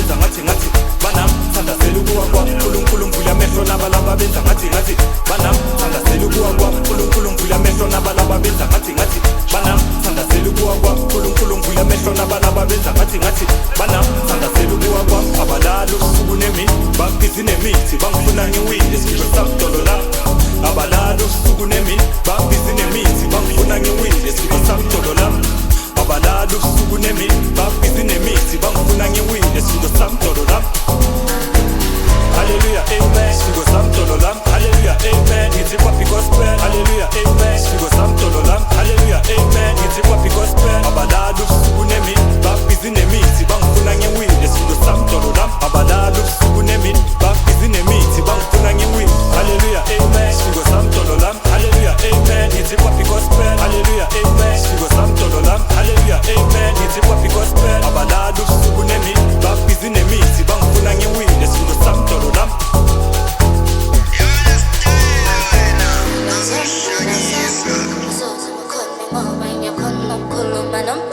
benza ngathi banami thandazela ukuwa kwami uNkulunkulu mvula amehlo nabalaba benza ngathi banami thandazela ukuwa kwami uNkulunkulu mvula amehlo nabalaba benza ngathi banami thandazela ukuwa kwami uNkulunkulu mvula amehlo nabalaba benza ngathi banami thandazela ukuwa kwami abalala usuku nemini babhizi nemithi bangifuna ngiwile sibe samdolo la abalala usuku nemini babhizi nemithi bangifuna ngiwile sibe samdolo la abalala usuku nemini babhizi nemithi bangifuna ngiwile sibe samdolo la. Hallelujah, amen. Sigo samdolo la. Hallelujah, amen. Ngithi kwapi gospel. Hallelujah, amen. Sigo samdolo la. Hallelujah, amen. Ngithi kwapi gospel. Abalala usuku nemini babhizi nemithi bangifuna ngiwile sibe samdolo la. Abalala usuku nemini babhizi nemithi bangifuna ngiwile. Hallelujah, amen. Sigo samdolo la. Hallelujah, amen. Ngithi kwapi gospel. Hallelujah, amen. Sigo samdolo la. Hallelujah, amen. Ngithi kwapi gospel. Abalala usuku nemini babhizi nemithi bangifuna ngiwile sibe samdolo la. I'm